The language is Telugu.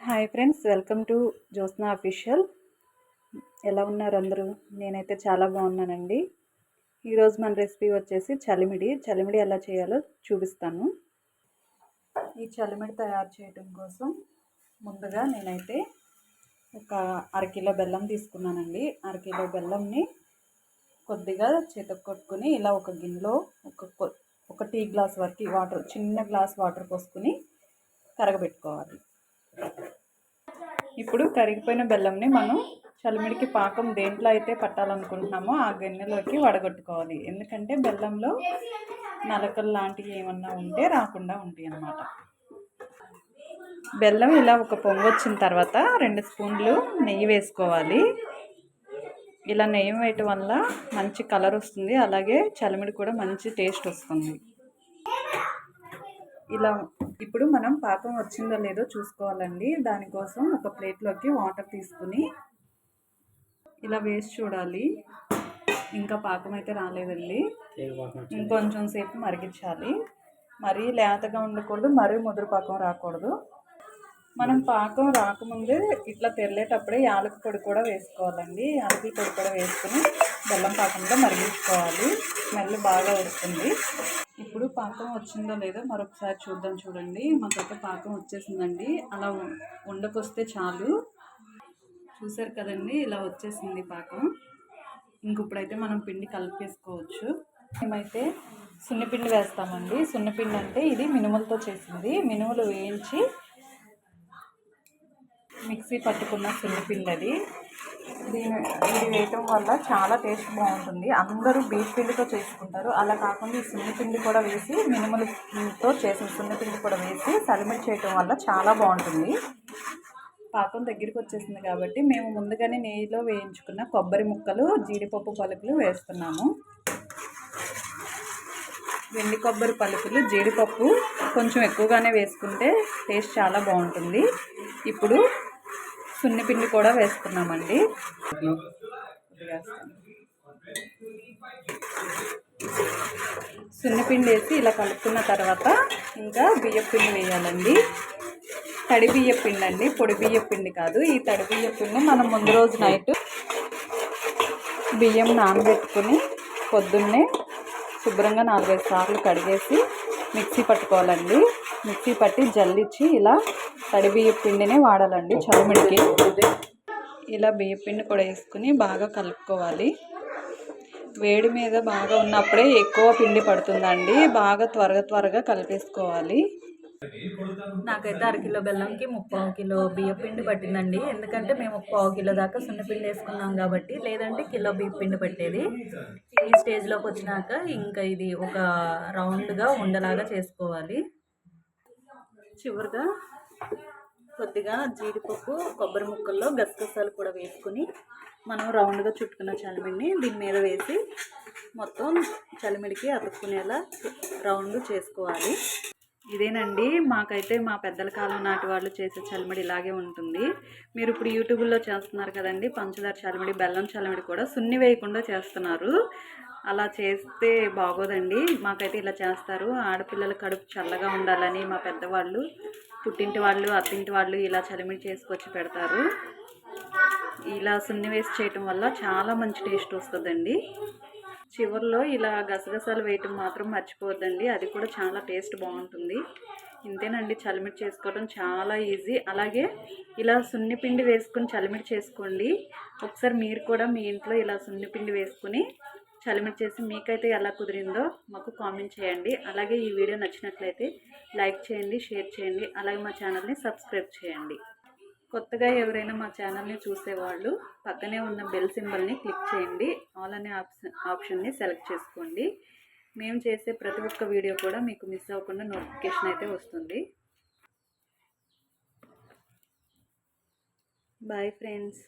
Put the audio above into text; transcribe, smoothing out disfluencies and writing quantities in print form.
Hi friends, welcome to Jyotsna official. ఎలా ఉన్నారు అందరూ? నేనైతే చాలా బాగున్నానండి. ఈరోజు మన రెసిపీ వచ్చేసి చలిమిడి ఎలా చేయాలో చూపిస్తాను. ఈ చలిమిడి తయారు చేయడం కోసం ముందుగా నేనైతే ఒక అరకిలో బెల్లం తీసుకున్నానండి. అరకిలో బెల్లంని కొద్దిగా చేతకు కొట్టుకుని ఇలా ఒక గిన్నెలో ఒక టీ గ్లాస్ వరకు వాటర్, చిన్న గ్లాస్ వాటర్ పోసుకుని కరగబెట్టుకోవాలి. ఇప్పుడు కరిగిపోయిన బెల్లంని మనం చలిమిడికి పాకం దేంట్లో అయితే పట్టాలనుకుంటున్నామో ఆ గిన్నెలోకి వడగొట్టుకోవాలి. ఎందుకంటే బెల్లంలో నలకలు లాంటివి ఏమన్నా ఉంటే రాకుండా ఉంటాయి అన్నమాట. బెల్లం ఇలా ఒక పొంగు వచ్చిన తర్వాత 2 స్పూన్లు నెయ్యి వేసుకోవాలి. ఇలా నెయ్యి వేయటం వల్ల మంచి కలర్ వస్తుంది, అలాగే చలిమిడి కూడా మంచి టేస్ట్ వస్తుంది. ఇలా ఇప్పుడు మనం పాకం వచ్చిందో లేదో చూసుకోవాలండి. దానికోసం ఒక ప్లేట్లోకి వాటర్ తీసుకుని ఇలా వేసి చూడాలి. ఇంకా పాకం అయితే రాలేదండి, ఇంకొంచెం సేపు మరిగించాలి. మరీ లేతగా ఉండకూడదు, మరీ ముదురు పాకం రాకూడదు. మనం పాకం రాకముందే ఇట్లా తెరలేటప్పుడే యాలక పొడి కూడా వేసుకోవాలండి. యాలకుల పొడి కూడా వేసుకుని బెల్లం పాకంలో మరిగించుకోవాలి. స్మెల్ బాగా వస్తుంది. ఇప్పుడు పాకం వచ్చిందో లేదో మరొకసారి చూద్దాం. చూడండి, మాకైతే పాకం వచ్చేసిందండి. అలా ఉండకొస్తే చాలు. చూసారు కదండి, ఇలా వచ్చేసింది పాకం. ఇప్పుడైతే మనం పిండి కలిపేసుకోవచ్చు. మేమైతే సున్నిపిండి వేస్తామండి. సున్నిపిండి అంటే ఇది మినుములతో చేసింది. మినుములు వేయించి మిక్సీ పట్టుకున్న సున్నిపిండి అది. ఇది వేయటం వల్ల చాలా టేస్ట్ బాగుంటుంది. అందరూ బీట్ పిండితో చేసుకుంటారు. అలా కాకుండా ఈ సున్నిపిండి కూడా వేసి, మినుములతో చేసిన సున్నిపిండి కూడా వేసి చలిమిడి చేయటం వల్ల చాలా బాగుంటుంది. పాకం దగ్గరికి వచ్చేసింది కాబట్టి మేము ముందుగానే నెయ్యిలో వేయించుకున్న కొబ్బరి ముక్కలు, జీడిపప్పు పలుకులు వేస్తున్నాము. వెండి కొబ్బరి పలుకులు, జీడిపప్పు కొంచెం ఎక్కువగానే వేసుకుంటే టేస్ట్ చాలా బాగుంటుంది. ఇప్పుడు సున్నిపిండి కూడా వేస్తున్నామండి. సున్నిపిండి వేసి ఇలా కలుపుకున్న తర్వాత ఇంకా బియ్యపిండి వేయాలండి. తడి బియ్యపిండి అండి, పొడి బియ్యపిండి కాదు. ఈ తడి బియ్యపిండి మనం ముందు రోజు నైట్ బియ్యం నానబెట్టుకుని పొద్దున్నే శుభ్రంగా 4-5 సార్లు కడిగేసి మిక్సీ పట్టుకోవాలండి. మిక్సీ పట్టి జల్లిచ్చి ఇలా తడి బియ్యపిండినే వాడాలండి చలిమిడికి. ఇలా బియ్యపిండి కూడా వేసుకుని బాగా కలుపుకోవాలి. వేడి మీద బాగా ఉన్నప్పుడే ఎక్కువ పిండి పడుతుందండి. బాగా త్వరగా కలిపేసుకోవాలి. నాకైతే 1 కిలో బెల్లంకి 3/4 కిలో బియ్యపిండి పట్టిందండి. ఎందుకంటే మేము 1/4 కిలో దాకా సున్నిపిండి వేసుకున్నాం కాబట్టి, లేదంటే కిలో బియ్యపిండి పట్టేది. ఈ స్టేజ్లోకి వచ్చినాక ఇంకా ఇది ఒక రౌండ్గా ఉండలాగా చేసుకోవాలి. చివరిగా కొద్దిగా జీడిపప్పు, కొబ్బరి ముక్కల్లో గసగసాలు కూడా వేసుకుని మనం రౌండ్గా చుట్టుకున్న చలిమిడిని దీని మీద వేసి మొత్తం చలిమిడికి అతుక్కునేలా రౌండ్ చేసుకోవాలి. ఇదేనండి మాకైతే మా పెద్దల కాలం నాటి వాళ్ళు చేసే చలిమిడి ఇలాగే ఉంటుంది. మీరు ఇప్పుడు యూట్యూబ్లో చేస్తున్నారు కదండి పంచదార చలిమిడి, బెల్లం చలిమిడి కూడా సున్ని వేయకుండా చేస్తున్నారు. అలా చేస్తే బాగోదండి. మాకైతే ఇలా చేస్తారు. ఆడపిల్లల కడుపు చల్లగా ఉండాలని మా పెద్దవాళ్ళు, పుట్టింటి వాళ్ళు, అత్తింటి వాళ్ళు ఇలా చలిమిడి చేసుకొచ్చి పెడతారు. ఇలా సున్ని వేసి చేయటం వల్ల చాలా మంచి టేస్ట్ వస్తుందండి. చివరిలో ఇలా గసగసాలు వేయటం మాత్రం మర్చిపోవద్దండి, అది కూడా చాలా టేస్ట్ బాగుంటుంది. ఇంతేనండి, చలిమిడి చేసుకోవడం చాలా ఈజీ. అలాగే ఇలా సున్నిపిండి వేసుకుని చలిమిడి చేసుకోండి. ఒకసారి మీరు కూడా మీ ఇంట్లో ఇలా సున్నిపిండి వేసుకుని చలిమిడి చేసి మీకైతే ఎలా కుదిరిందో మాకు కామెంట్ చేయండి. అలాగే ఈ వీడియో నచ్చినట్లయితే లైక్ చేయండి, షేర్ చేయండి. అలాగే మా ఛానల్ని సబ్స్క్రైబ్ చేయండి. కొత్తగా ఎవరైనా మా ఛానల్ని చూసేవాళ్ళు పక్కనే ఉన్న బెల్ సింబల్ని క్లిక్ చేయండి. ఆల్ అనే ఆప్షన్ని సెలెక్ట్ చేసుకోండి. మేము చేసే ప్రతి ఒక్క వీడియో కూడా మీకు మిస్ అవ్వకుండా నోటిఫికేషన్ అయితే వస్తుంది. Bye friends.